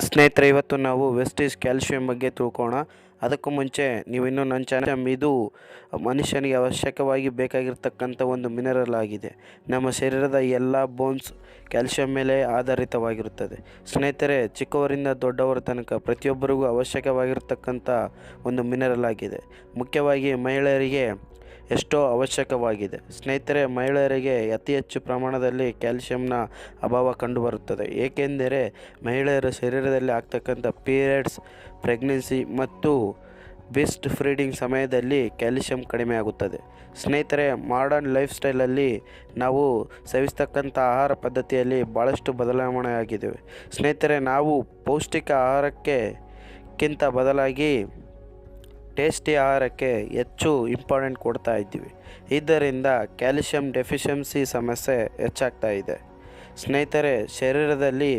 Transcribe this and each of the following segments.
ಸ್ನೇಹಿತರೆ, ಇವತ್ತು ನಾವು ವೆಸ್ಟೀಸ್ ಕ್ಯಾಲ್ಶಿಯಂ ಬಗ್ಗೆ ತಿಳ್ಕೋಣ. ಅದಕ್ಕೂ ಮುಂಚೆ ನೀವು ಇನ್ನೂ ನನ್ನ ಚಾನಲ್, ಇದು ಮನುಷ್ಯನಿಗೆ ಅವಶ್ಯಕವಾಗಿ ಬೇಕಾಗಿರ್ತಕ್ಕಂಥ ಒಂದು ಮಿನರಲ್ ಆಗಿದೆ. ನಮ್ಮ ಶರೀರದ ಎಲ್ಲ ಬೋನ್ಸ್ ಕ್ಯಾಲ್ಶಿಯಂ ಮೇಲೆ ಆಧಾರಿತವಾಗಿರುತ್ತದೆ. ಸ್ನೇಹಿತರೆ, ಚಿಕ್ಕವರಿಂದ ದೊಡ್ಡವರ ತನಕ ಪ್ರತಿಯೊಬ್ಬರಿಗೂ ಅವಶ್ಯಕವಾಗಿರ್ತಕ್ಕಂಥ ಒಂದು ಮಿನರಲ್ ಆಗಿದೆ. ಮುಖ್ಯವಾಗಿ ಮಹಿಳೆಯರಿಗೆ ಎಷ್ಟೋ ಅವಶ್ಯಕವಾಗಿದೆ. ಸ್ನೇಹಿತರೆ, ಮಹಿಳೆಯರಿಗೆ ಅತಿ ಹೆಚ್ಚು ಪ್ರಮಾಣದಲ್ಲಿ ಕ್ಯಾಲ್ಶಿಯಂನ ಅಭಾವ ಕಂಡುಬರುತ್ತದೆ. ಏಕೆಂದರೆ ಮಹಿಳೆಯರ ಶರೀರದಲ್ಲಿ ಆಗ್ತಕ್ಕಂಥ ಪೀರಿಯಡ್ಸ್, ಪ್ರೆಗ್ನೆನ್ಸಿ ಮತ್ತು ಬೆಸ್ಟ್ ಫೀಡಿಂಗ್ ಸಮಯದಲ್ಲಿ ಕ್ಯಾಲ್ಶಿಯಂ ಕಡಿಮೆ ಆಗುತ್ತದೆ. ಸ್ನೇಹಿತರೆ, ಮಾಡರ್ನ್ ಲೈಫ್ ಸ್ಟೈಲಲ್ಲಿ ನಾವು ಸೇವಿಸ್ತಕ್ಕಂಥ ಆಹಾರ ಪದ್ಧತಿಯಲ್ಲಿ ಭಾಳಷ್ಟು ಬದಲಾವಣೆ ಆಗಿದ್ದೇವೆ. ಸ್ನೇಹಿತರೆ, ನಾವು ಪೌಷ್ಟಿಕ ಆಹಾರಕ್ಕಿಂತ ಬದಲಾಗಿ ಟೇಸ್ಟಿ ಆಹಾರಕ್ಕೆ ಹೆಚ್ಚು ಇಂಪಾರ್ಟೆಂಟ್ ಕೊಡ್ತಾ ಇದ್ದೀವಿ. ಇದರಿಂದ ಕ್ಯಾಲ್ಶಿಯಂ ಡೆಫಿಷಿಯನ್ಸಿ ಸಮಸ್ಯೆ ಹೆಚ್ಚಾಗ್ತಾ ಇದೆ. ಸ್ನೇಹಿತರೆ, ಶರೀರದಲ್ಲಿ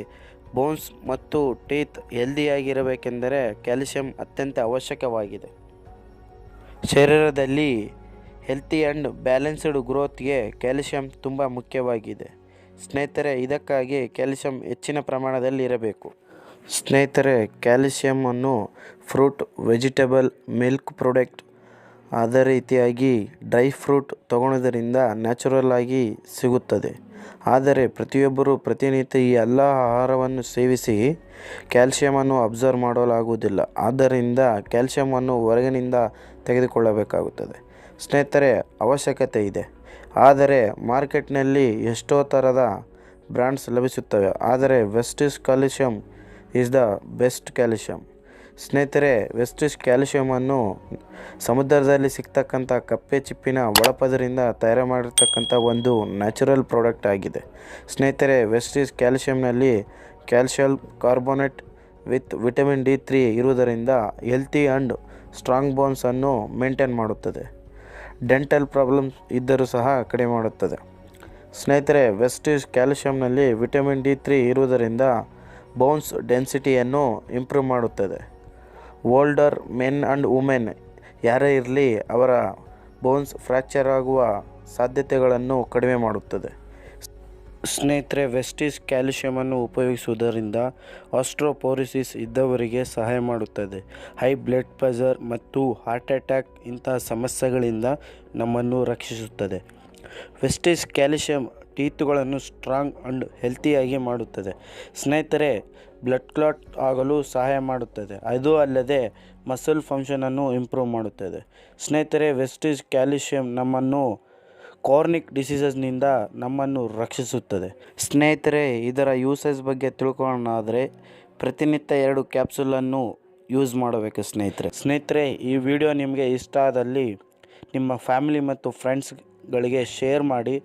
ಬೋನ್ಸ್ ಮತ್ತು ಟೀತ್ ಹೆಲ್ದಿಯಾಗಿರಬೇಕೆಂದರೆ ಕ್ಯಾಲ್ಶಿಯಂ ಅತ್ಯಂತ ಅವಶ್ಯಕವಾಗಿದೆ. ಶರೀರದಲ್ಲಿ ಹೆಲ್ತಿ ಆ್ಯಂಡ್ ಬ್ಯಾಲೆನ್ಸ್ಡ್ ಗ್ರೋತ್ಗೆ ಕ್ಯಾಲ್ಶಿಯಂ ತುಂಬ ಮುಖ್ಯವಾಗಿದೆ. ಸ್ನೇಹಿತರೆ, ಇದಕ್ಕಾಗಿ ಕ್ಯಾಲ್ಶಿಯಂ ಹೆಚ್ಚಿನ ಪ್ರಮಾಣದಲ್ಲಿ ಇರಬೇಕು. ಸ್ನೇಹಿತರೆ, ಕ್ಯಾಲ್ಶಿಯಮನ್ನು ಫ್ರೂಟ್, ವೆಜಿಟೇಬಲ್, ಮಿಲ್ಕ್ ಪ್ರಾಡಕ್ಟ್, ಅದೇ ರೀತಿಯಾಗಿ ಡ್ರೈ ಫ್ರೂಟ್ ತಗೊಳ್ಳೋದರಿಂದ ನ್ಯಾಚುರಲ್ ಆಗಿ ಸಿಗುತ್ತದೆ. ಆದರೆ ಪ್ರತಿಯೊಬ್ಬರೂ ಪ್ರತಿನಿತ್ಯ ಈ ಎಲ್ಲ ಆಹಾರವನ್ನು ಸೇವಿಸಿ ಕ್ಯಾಲ್ಶಿಯಮನ್ನು ಅಬ್ಸರ್ವ್ ಮಾಡಲಾಗುವುದಿಲ್ಲ. ಆದ್ದರಿಂದ ಕ್ಯಾಲ್ಶಿಯಮನ್ನು ಹೊರಗಿನಿಂದ ತೆಗೆದುಕೊಳ್ಳಬೇಕಾಗುತ್ತದೆ. ಸ್ನೇಹಿತರೆ, ಅವಶ್ಯಕತೆ ಇದೆ. ಆದರೆ ಮಾರ್ಕೆಟ್ನಲ್ಲಿ ಎಷ್ಟೋ ಥರದ ಬ್ರ್ಯಾಂಡ್ಸ್ ಲಭಿಸುತ್ತವೆ. ಆದರೆ Vestige calcium is the best calcium. ಸ್ನೇಹಿತರೆ, ವೆಸ್ಟೀಸ್ ಕ್ಯಾಲ್ಶಿಯಮನ್ನು ಸಮುದ್ರದಲ್ಲಿ ಸಿಗ್ತಕ್ಕಂಥ ಕಪ್ಪೆ ಚಿಪ್ಪಿನ ಒಳಪದರಿಂದ ತಯಾರು ಮಾಡಿರ್ತಕ್ಕಂಥ ಒಂದು ನ್ಯಾಚುರಲ್ ಪ್ರಾಡಕ್ಟ್ ಆಗಿದೆ. ಸ್ನೇಹಿತರೆ, ವೆಸ್ಟೀಸ್ ಕ್ಯಾಲ್ಶಿಯಂನಲ್ಲಿ calcium carbonate with vitamin D3 ಇರುವುದರಿಂದ ಹೆಲ್ತಿ ಆ್ಯಂಡ್ ಸ್ಟ್ರಾಂಗ್ ಬೋನ್ಸನ್ನು ಮೇಂಟೈನ್ ಮಾಡುತ್ತದೆ. ಡೆಂಟಲ್ ಪ್ರಾಬ್ಲಮ್ಸ್ ಇದ್ದರೂ ಸಹ ಕಡಿಮೆ ಮಾಡುತ್ತದೆ. ಸ್ನೇಹಿತರೆ, ವೆಸ್ಟೀಸ್ ಕ್ಯಾಲ್ಶಿಯಂನಲ್ಲಿ ವಿಟಮಿನ್ D3 ಇರುವುದರಿಂದ ಬೋನ್ಸ್ ಡೆನ್ಸಿಟಿಯನ್ನು ಇಂಪ್ರೂವ್ ಮಾಡುತ್ತದೆ. ಓಲ್ಡರ್ ಮೆನ್ ಆ್ಯಂಡ್ ವುಮೆನ್ ಯಾರೇ ಇರಲಿ, ಅವರ ಬೋನ್ಸ್ ಫ್ರ್ಯಾಕ್ಚರ್ ಆಗುವ ಸಾಧ್ಯತೆಗಳನ್ನು ಕಡಿಮೆ ಮಾಡುತ್ತದೆ. ಸ್ನೇಹಿತರೆ, ವೆಸ್ಟೀಸ್ ಕ್ಯಾಲ್ಶಿಯಮನ್ನು ಉಪಯೋಗಿಸುವುದರಿಂದ ಆಸ್ಟ್ರೋಪೋರೋಸಿಸ್ ಇದ್ದವರಿಗೆ ಸಹಾಯ ಮಾಡುತ್ತದೆ. ಹೈ ಬ್ಲಡ್ ಪ್ರೆಷರ್ ಮತ್ತು ಹಾರ್ಟ್ ಅಟ್ಯಾಕ್ ಇಂತಹ ಸಮಸ್ಯೆಗಳಿಂದ ನಮ್ಮನ್ನು ರಕ್ಷಿಸುತ್ತದೆ. ವೆಸ್ಟೀಸ್ ಕ್ಯಾಲ್ಶಿಯಂ ಟೀತ್ಗಳನ್ನು ಸ್ಟ್ರಾಂಗ್ ಆ್ಯಂಡ್ ಹೆಲ್ತಿಯಾಗಿ ಮಾಡುತ್ತದೆ. ಸ್ನೇಹಿತರೆ, ಬ್ಲಡ್ ಕ್ಲಾಟ್ ಆಗಲು ಸಹಾಯ ಮಾಡುತ್ತದೆ. ಅದು ಅಲ್ಲದೆ ಮಸಲ್ ಫಂಕ್ಷನನ್ನು ಇಂಪ್ರೂವ್ ಮಾಡುತ್ತದೆ. ಸ್ನೇಹಿತರೆ, ವೆಸ್ಟೀಸ್ ಕ್ಯಾಲ್ಶಿಯಂ ನಮ್ಮನ್ನು ಕ್ರಾನಿಕ್ ಡಿಸೀಸಸ್ನಿಂದ ನಮ್ಮನ್ನು ರಕ್ಷಿಸುತ್ತದೆ. ಸ್ನೇಹಿತರೆ, ಇದರ ಯೂಸೇಜ್ ಬಗ್ಗೆ ತಿಳ್ಕೊಳ್ಳೋಣಾದರೆ ಪ್ರತಿನಿತ್ಯ 2 ಕ್ಯಾಪ್ಸೂಲನ್ನು ಯೂಸ್ ಮಾಡಬೇಕು. ಸ್ನೇಹಿತರೆ, ಈ ವಿಡಿಯೋ ನಿಮಗೆ ಇಷ್ಟ ಆದಲ್ಲಿ ನಿಮ್ಮ ಫ್ಯಾಮಿಲಿ ಮತ್ತು ಫ್ರೆಂಡ್ಸ್ಗಳಿಗೆ ಶೇರ್ ಮಾಡಿ.